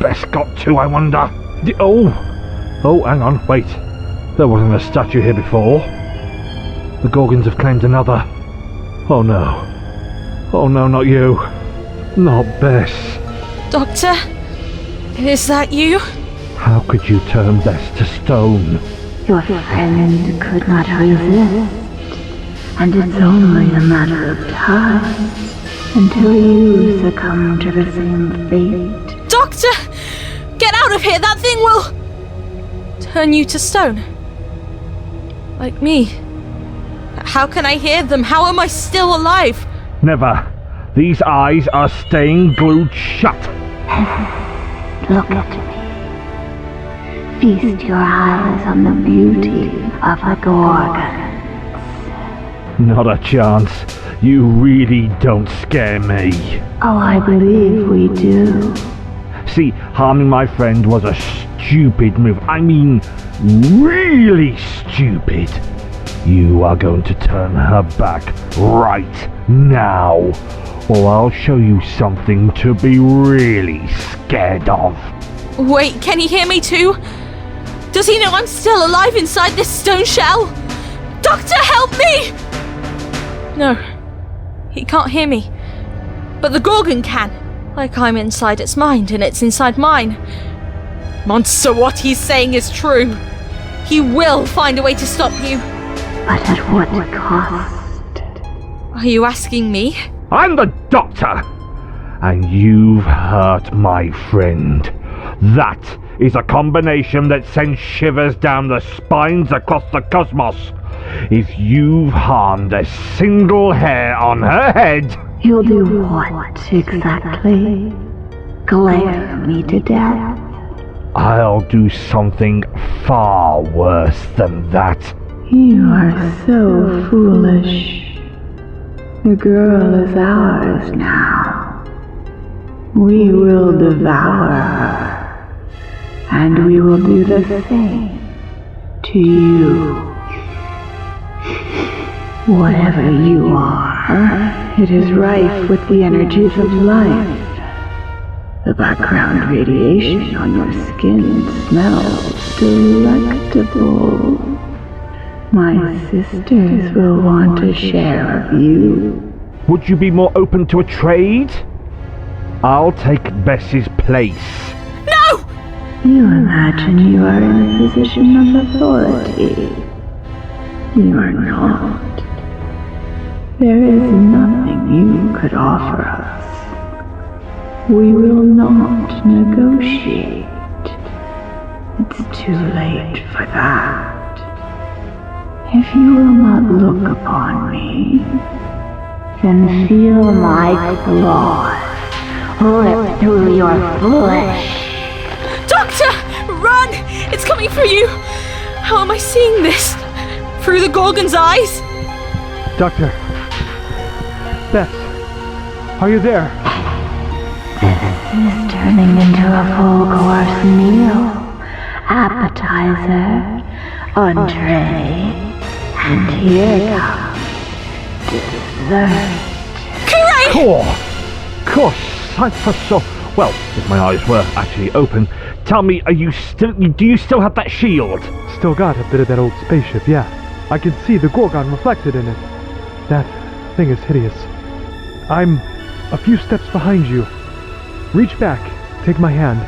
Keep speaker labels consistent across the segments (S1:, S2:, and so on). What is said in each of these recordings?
S1: Bess got to, I wonder? Oh, hang on, wait. There wasn't a statue here before. The Gorgons have claimed another. Oh no. Oh no, not you. Not Bess.
S2: Doctor? Is that you?
S1: How could you turn Bess to stone?
S3: Your friend could not resist, and it's only a matter of time until you succumb to the same fate.
S2: Doctor! Get out of here! That thing will turn you to stone. Like me. How can I hear them? How am I still alive?
S1: Never. These eyes are staying glued shut.
S3: Look at me. Feast your eyes on the beauty of the Gorgon.
S1: Not a chance. You really don't scare me.
S3: Oh, I believe we do.
S1: See, harming my friend was a stupid move. I mean, really stupid. You are going to turn her back right now, or I'll show you something to be really scared of.
S2: Wait, can he hear me too? Does he know I'm still alive inside this stone shell? Doctor, help me! No, he can't hear me. But the Gorgon can. Like I'm inside its mind and it's inside mine. Monster, what he's saying is true. He will find a way to stop you.
S3: But at what cost?
S2: Are you asking me?
S1: I'm the Doctor! And you've hurt my friend. That is a combination that sends shivers down the spines across the cosmos. If you've harmed a single hair on her head...
S3: You'll do what, exactly? Glare me to death?
S1: I'll do something far worse than that.
S3: You are so foolish. The girl is ours now. We will devour her, and we will do the same to you. Whatever you are, it is rife with the energies of life. The background radiation on your skin smells delectable. My sisters will want a share of you.
S1: Would you be more open to a trade? I'll take Bess's place.
S2: No!
S3: You imagine you are in a position of authority. You are not. There is nothing you could offer us. We will not negotiate. It's too late for that. If you will not look upon me, then feel my claws rip through your flesh.
S2: Doctor! Run! It's coming for you! How am I seeing this? Through the Gorgon's eyes?
S4: Doctor. Bess. Are you there?
S3: This is turning into a full-course meal. Appetizer, entree, and here comes dessert.
S2: Querell!
S1: Course, I thought so. Well, if my eyes were actually open, tell me, do you still have that shield?
S4: Still got a bit of that old spaceship, yeah. I can see the Gorgon reflected in it. That thing is hideous. I'm a few steps behind you. Reach back, take my hand.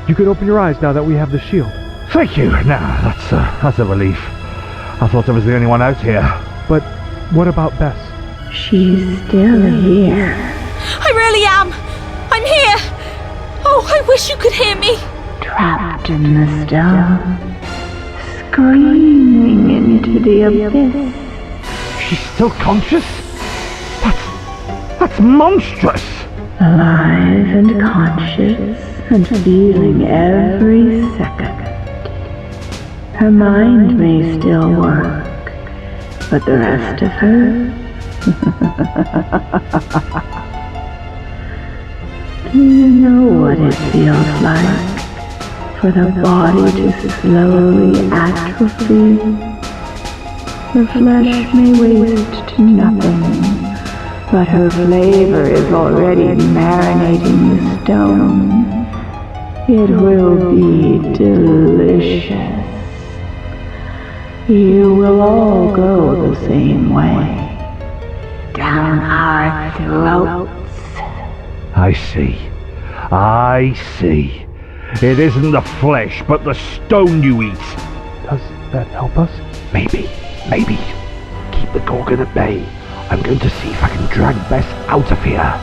S4: You can open your eyes now that we have the shield.
S1: Thank you. Now, that's a relief. I thought I was the only one out here.
S4: But what about Bess?
S3: She's still here.
S2: I really am! I'm here! Oh, I wish you could hear me!
S3: Trapped in the stone. Screaming into the abyss.
S1: She's still conscious? That's monstrous!
S3: Alive and conscious and feeling every second. Her mind may still work, but the rest of her... Do you know what it feels like for the body to slowly atrophy? Her flesh may waste to nothing, but her flavor is already marinating the stone, It will be delicious. You will all go the same way. Down our throats.
S1: I see. It isn't the flesh, but the stone you eat.
S4: Does that help us?
S1: Maybe. Keep the Gorgon at bay. I'm going to see if I can drag Bess out of here.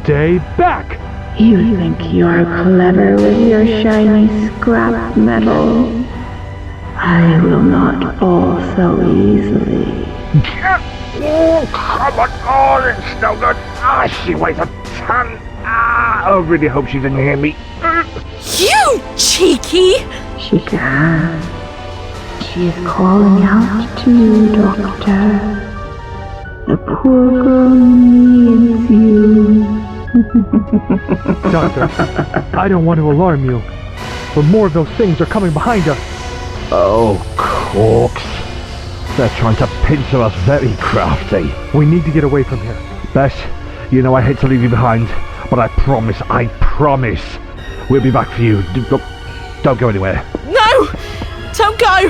S4: Stay back!
S3: You think you're clever with your shiny scrap metal? I will not fall so easily.
S1: Oh, come on. Oh, it's no good. She weighs a ton. I really hope she didn't hear me.
S2: You cheeky!
S3: She can. She is calling out to you, Doctor. The poor girl needs you.
S4: Doctor, I don't want to alarm you, but more of those things are coming behind us.
S1: Oh, corks. They're trying to pincer us very crafty.
S4: We need to get away from here.
S1: Bess, you know I hate to leave you behind, but I promise, we'll be back for you. Don't go anywhere.
S2: No! Don't go!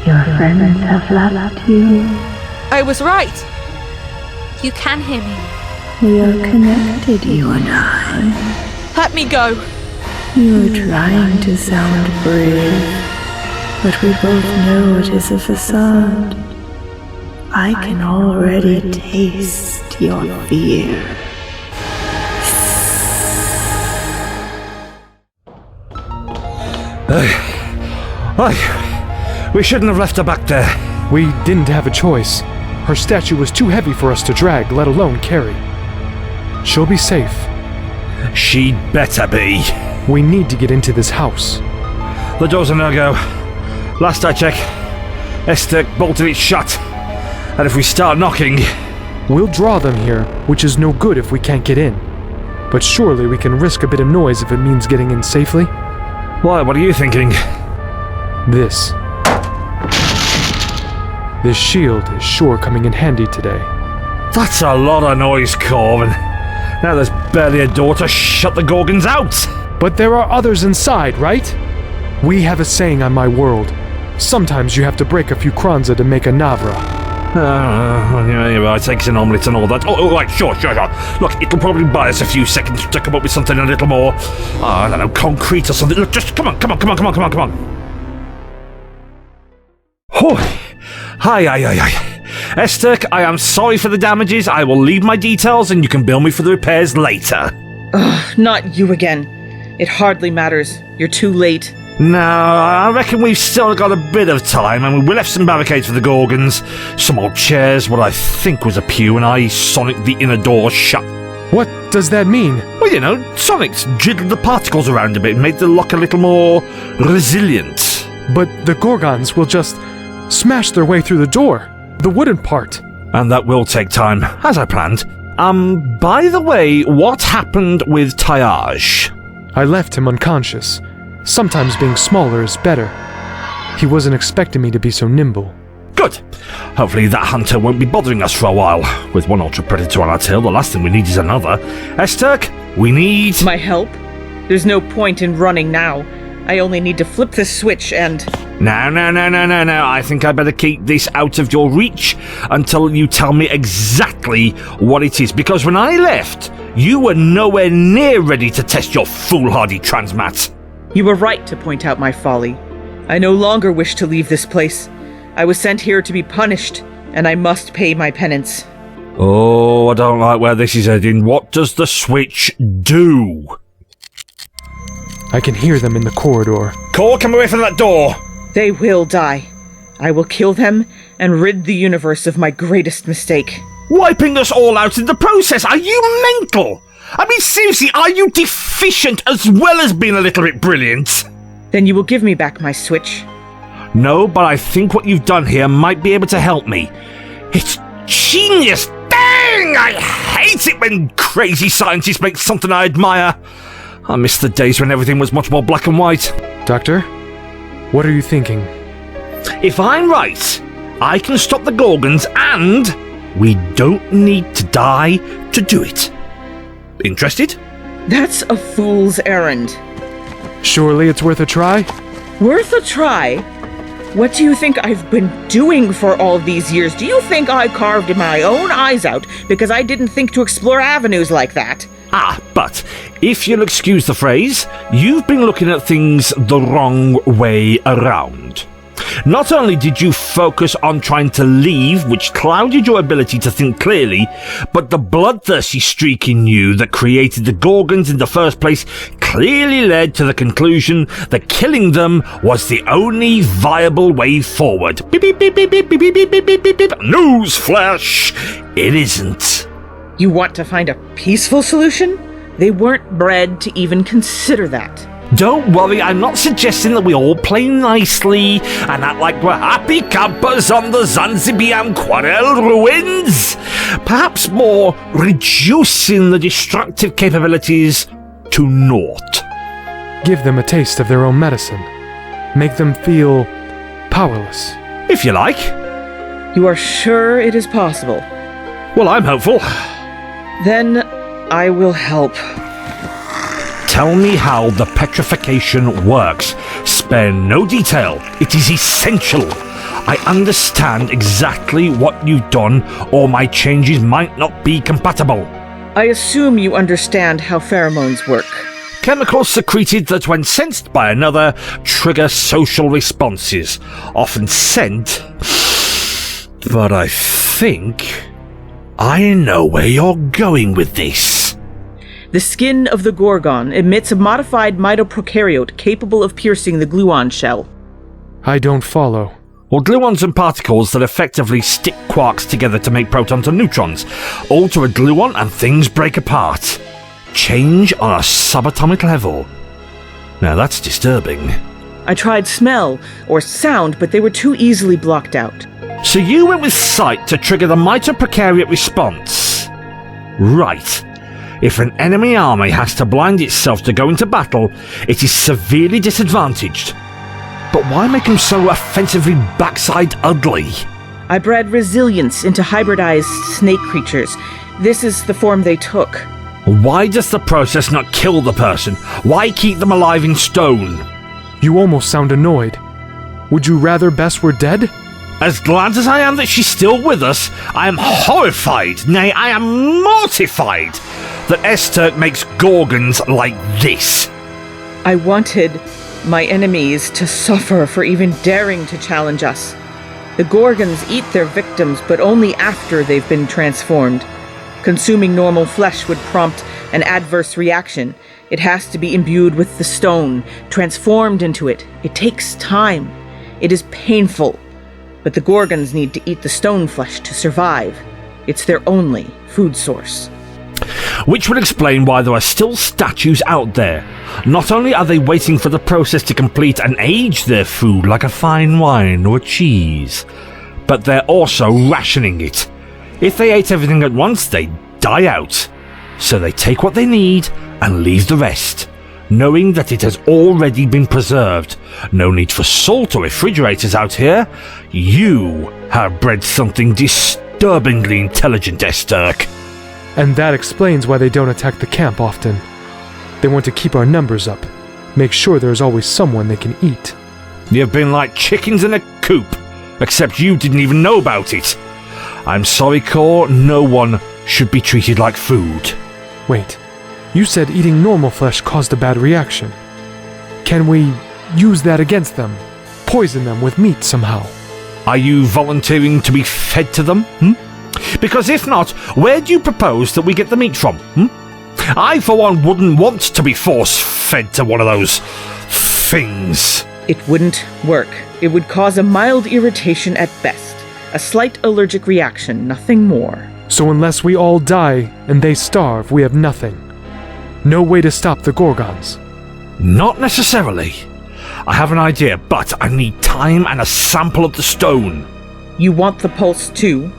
S3: Your friends have left you.
S2: I was right. You can hear me.
S3: We are connected, you and I.
S2: Let me go.
S3: You're trying to sound brave, but we both know it is a facade. I can already taste your fear.
S1: We shouldn't have left her back there.
S4: We didn't have a choice. Her statue was too heavy for us to drag, let alone carry. She'll be safe.
S1: She'd better be.
S4: We need to get into this house.
S1: The door's a no-go. Last I checked, Esterk bolted it shut. And if we start knocking...
S4: We'll draw them here, which is no good if we can't get in. But surely we can risk a bit of noise if it means getting in safely.
S1: Why, what are you thinking?
S4: This shield is sure coming in handy today.
S1: That's a lot of noise, Corvin. Now there's barely a door to shut the Gorgons out.
S4: But there are others inside, right? We have a saying on my world. Sometimes you have to break a few kranza to make a navra.
S1: It takes an omelette and all that. Oh, right, sure. Look, it'll probably buy us a few seconds to come up with something a little more, I don't know, concrete or something. Look, just come on. Oh, hi. Esterk, I am sorry for the damages. I will leave my details and you can bill me for the repairs later.
S5: Ugh, not you again. It hardly matters. You're too late.
S1: No, I reckon we've still got a bit of time, and we left some barricades for the Gorgons, some old chairs, what I think was a pew, and I sonicked the inner door shut.
S4: What does that mean?
S1: Well, you know, Sonic's jiggled the particles around a bit and made the lock a little more resilient.
S4: But the Gorgons will just smash their way through the door, the wooden part.
S1: And that will take time, as I planned. By the way, what happened with Tyage?
S4: I left him unconscious. Sometimes being smaller is better. He wasn't expecting me to be so nimble.
S1: Good. Hopefully that hunter won't be bothering us for a while. With one ultra predator on our tail, the last thing we need is another. Esterk, we need...
S5: My help? There's no point in running now. I only need to flip this switch and...
S1: No. I think I better keep this out of your reach until you tell me exactly what it is. Because when I left, you were nowhere near ready to test your foolhardy transmat.
S5: You were right to point out my folly. I no longer wish to leave this place. I was sent here to be punished, and I must pay my penance.
S1: Oh, I don't like where this is heading. What does the switch do?
S4: I can hear them in the corridor.
S1: Cor, come away from that door!
S5: They will die. I will kill them and rid the universe of my greatest mistake.
S1: Wiping us all out in the process? Are you mental? I mean, seriously, are you deficient as well as being a little bit brilliant?
S5: Then you will give me back my switch.
S1: No, but I think what you've done here might be able to help me. It's genius! Dang! I hate it when crazy scientists make something I admire. I miss the days when everything was much more black and white.
S4: Doctor, what are you thinking?
S1: If I'm right, I can stop the Gorgons and we don't need to die to do it. Interested?
S5: That's a fool's errand.
S4: Surely it's worth a try?
S5: Worth a try? What do you think I've been doing for all these years? Do you think I carved my own eyes out because I didn't think to explore avenues like that?
S1: But if you'll excuse the phrase, you've been looking at things the wrong way around. Not only did you focus on trying to leave, which clouded your ability to think clearly, but the bloodthirsty streak in you that created the Gorgons in the first place clearly led to the conclusion that killing them was the only viable way forward. Beep, beep, beep, beep, beep, beep, beep, beep, beep, beep, beep. Newsflash! It isn't.
S5: You want to find a peaceful solution? They weren't bred to even consider that.
S1: Don't worry, I'm not suggesting that we all play nicely and act like we're happy campers on the Zanzibiam Querell ruins. Perhaps more reducing the destructive capabilities to naught.
S4: Give them a taste of their own medicine. Make them feel powerless.
S1: If you like.
S5: You are sure it is possible?
S1: Well, I'm hopeful.
S5: Then I will help.
S1: Tell me how the petrification works. Spare no detail. It is essential. I understand exactly what you've done, or my changes might not be compatible.
S5: I assume you understand how pheromones work.
S1: Chemicals secreted that, when sensed by another, trigger social responses. Often sent. But I think I know where you're going with this.
S5: The skin of the Gorgon emits a modified mitoprokaryote capable of piercing the gluon shell.
S4: I don't follow.
S1: Or gluons and particles that effectively stick quarks together to make protons and neutrons. Alter a gluon and things break apart. Change on a subatomic level. Now that's disturbing.
S5: I tried smell or sound, but they were too easily blocked out.
S1: So you went with sight to trigger the mitoprokaryote response. Right. If an enemy army has to blind itself to go into battle, it is severely disadvantaged. But why make them so offensively backside ugly?
S5: I bred resilience into hybridized snake creatures. This is the form they took.
S1: Why does the process not kill the person? Why keep them alive in stone?
S4: You almost sound annoyed. Would you rather Bess were dead?
S1: As glad as I am that she's still with us, I am horrified, nay, I am mortified, that Esterk makes Gorgons like this.
S5: I wanted my enemies to suffer for even daring to challenge us. The Gorgons eat their victims, but only after they've been transformed. Consuming normal flesh would prompt an adverse reaction. It has to be imbued with the stone, transformed into it. It takes time. It is painful. But the Gorgons need to eat the stone flesh to survive. It's their only food source.
S1: Which would explain why there are still statues out there. Not only are they waiting for the process to complete and age their food like a fine wine or cheese, but they're also rationing it. If they ate everything at once, they'd die out. So they take what they need and leave the rest, knowing that it has already been preserved. No need for salt or refrigerators out here. You have bred something disturbingly intelligent, Esterk.
S4: And that explains why they don't attack the camp often. They want to keep our numbers up. Make sure there's always someone they can eat.
S1: You've been like chickens in a coop, except you didn't even know about it. I'm sorry, Core, no one should be treated like food.
S4: Wait, you said eating normal flesh caused a bad reaction. Can we use that against them? Poison them with meat somehow?
S1: Are you volunteering to be fed to them? Because if not, where do you propose that we get the meat from? I, for one, wouldn't want to be force-fed to one of those things.
S5: It wouldn't work. It would cause a mild irritation at best. A slight allergic reaction, nothing more.
S4: So unless we all die and they starve, we have nothing. No way to stop the Gorgons.
S1: Not necessarily. I have an idea, but I need time and a sample of the stone.
S5: You want the pulse too?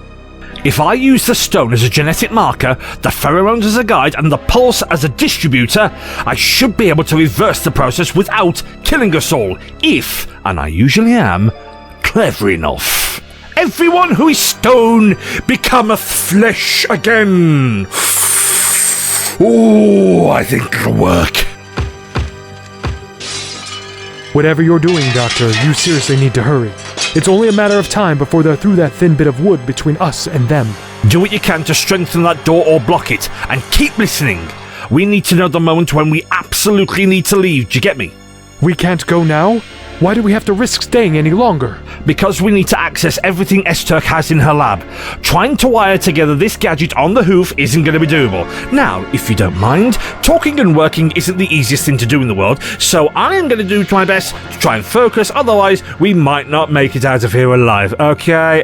S1: If I use the stone as a genetic marker, the pheromones as a guide, and the pulse as a distributor, I should be able to reverse the process without killing us all, if, and I usually am, clever enough. Everyone who is stone becometh flesh again. Ooh, I think it'll work.
S4: Whatever you're doing, Doctor, you seriously need to hurry. It's only a matter of time before they're through that thin bit of wood between us and them.
S1: Do what you can to strengthen that door or block it, and keep listening. We need to know the moment when we absolutely need to leave, do you get me?
S4: We can't go now? Why do we have to risk staying any longer?
S1: Because we need to access everything Esterk has in her lab. Trying to wire together this gadget on the hoof isn't going to be doable. Now, if you don't mind, talking and working isn't the easiest thing to do in the world, so I am going to do my best to try and focus, otherwise we might not make it out of here alive. Okay.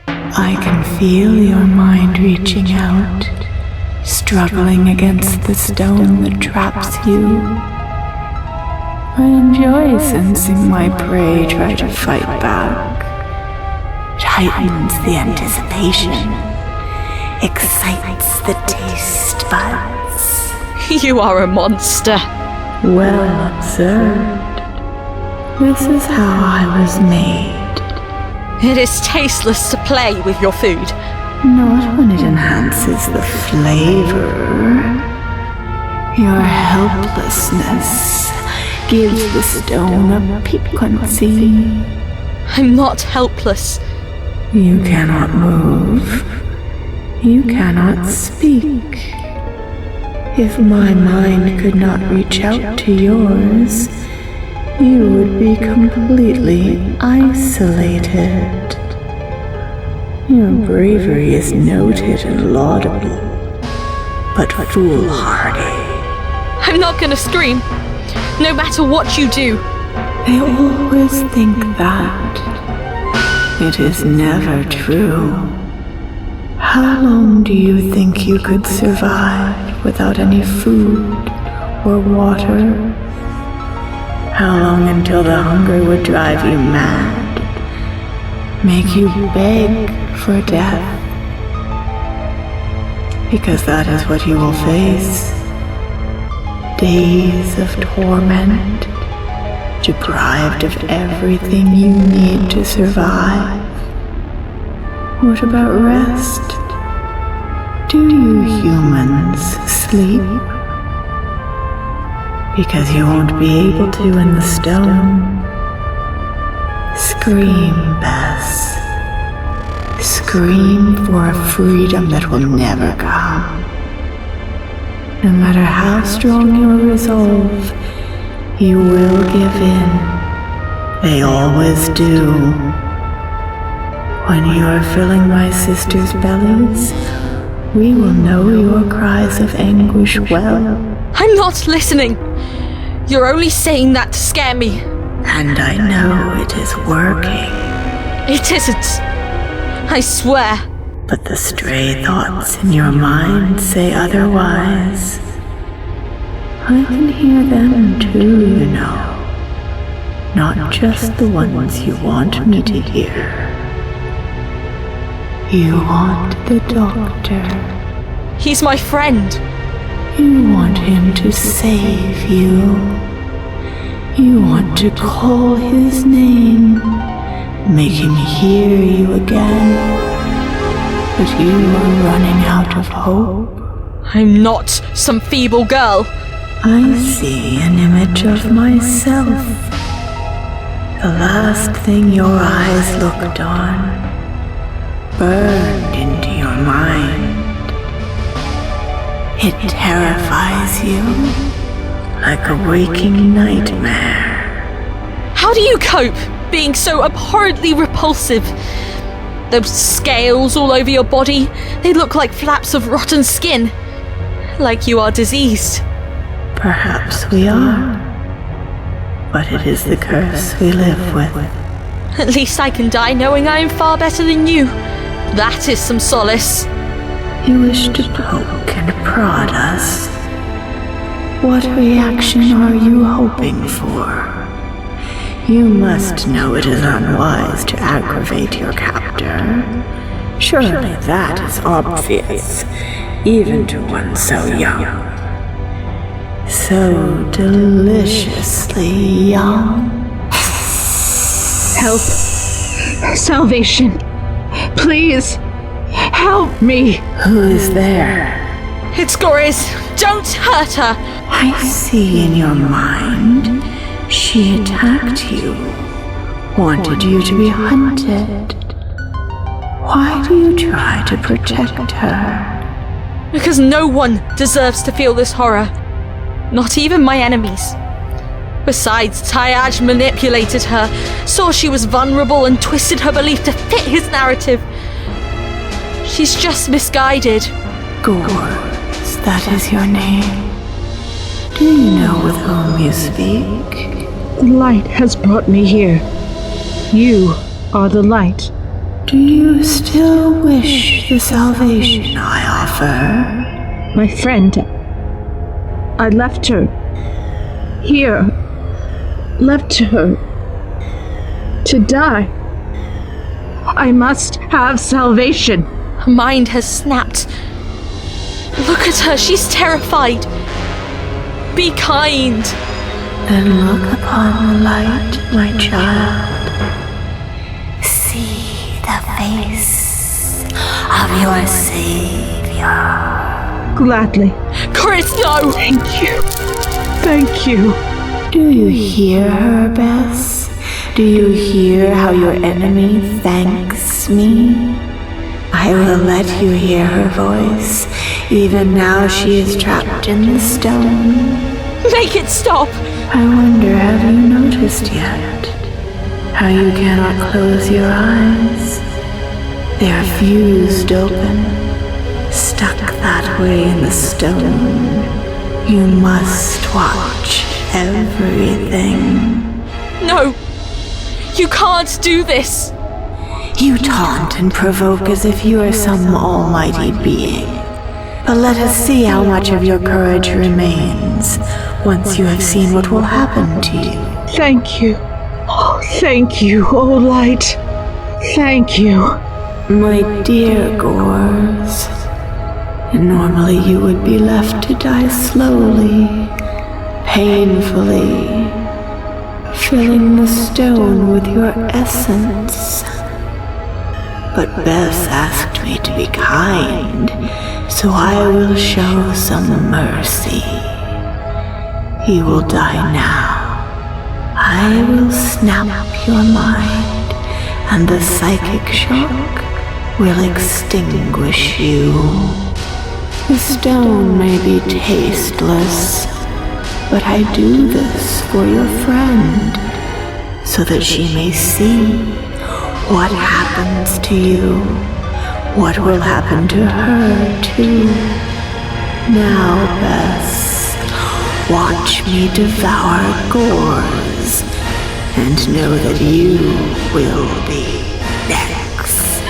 S3: I can feel your mind reaching out, struggling against the stone that traps you. I enjoy sensing my prey try to fight back. It heightens the anticipation, excites the taste buds.
S2: You are a monster.
S3: Well observed. This is how I was made.
S2: It is tasteless to play with your food.
S3: Not when it enhances the flavor. Your helplessness gives the stone a piquancy.
S2: I'm not helpless.
S3: You cannot move. You cannot speak. If my mind could not reach out to yours, you would be completely isolated. Your bravery is noted and laudable, but foolhardy.
S2: I'm not gonna scream, no matter what you do.
S3: They always think that. It is never true. How long do you think you could survive without any food or water? How long until the hunger would drive you mad, make you beg for death? Because that is what you will face. Days of torment, deprived of everything you need to survive. What about rest? Do you humans sleep? Because you won't be able to in the stone. Scream, Bess. Scream for a freedom that will never come. No matter how strong your resolve, you will give in. They always do. When you are filling my sisters' bellies, we will know your cries of anguish well.
S2: I'm not listening. You're only saying that to scare me.
S3: And I know it is working.
S2: It isn't. I swear.
S3: But the stray thoughts in your mind say otherwise. I can hear them too, you know. Not just the ones you want me to hear. You want the Doctor.
S2: He's my friend.
S3: You want him to save you. You want to call his name, make him hear you again. But you are running out of hope.
S2: I'm not some feeble girl.
S3: I see an image of myself. The last thing your eyes looked on, burned into your mind. It terrifies you, like a waking nightmare.
S2: How do you cope being so abhorrently repulsive? Those scales all over your body, they look like flaps of rotten skin. Like you are diseased.
S3: Perhaps we are. But it is the curse we live with.
S2: At least I can die knowing I am far better than you. That is some solace.
S3: You wish to poke and prod us. What reaction are you hoping for? You must know it is unwise to aggravate your captor. Surely that is obvious, even to one so young. So deliciously young.
S6: Help. Salvation. Please. Help me.
S3: Who is there?
S2: It's Goris. Don't hurt her.
S3: I see in your mind. She attacked you. Wanted you to be hunted. Why do you try to protect her?
S2: Because no one deserves to feel this horror. Not even my enemies. Besides, Tyaj manipulated her, saw she was vulnerable and twisted her belief to fit his narrative. She's just misguided.
S3: Gors, that is your name. Do you know with whom you speak?
S6: The light has brought me here. You are the light.
S3: Do you still wish the salvation I offer?
S6: My friend, I left her here. Left her to die. I must have salvation.
S2: Her mind has snapped. Look at her, she's terrified. Be kind.
S3: Then look upon the light, my child. See the face of your Savior.
S6: Gladly.
S2: Chris, no!
S6: Thank you. Thank you.
S3: Do you hear her, Bess? Do you hear how your enemy thanks me? I will let you hear her voice, even now she is trapped in the stone.
S2: Make it stop!
S3: I wonder, have you noticed yet how you cannot close your eyes? They are fused open, stuck that way in the stone. You must watch everything.
S2: No! You can't do this!
S3: You taunt and provoke as if you are some almighty being. But let us see how much of your courage remains once you have seen what will happen to you.
S6: Thank you. Oh, thank you, oh light. Thank you.
S3: My dear Gors, normally you would be left to die slowly, painfully, filling the stone with your essence. But Bess asked me to be kind, so I will show some mercy. You will die now. I will snap your mind, and the psychic shock will extinguish you. The stone may be tasteless, but I do this for your friend, so that she may see what happens to you, what will happen to her too. Now, Bess, watch me devour Gors, and know that you will be next.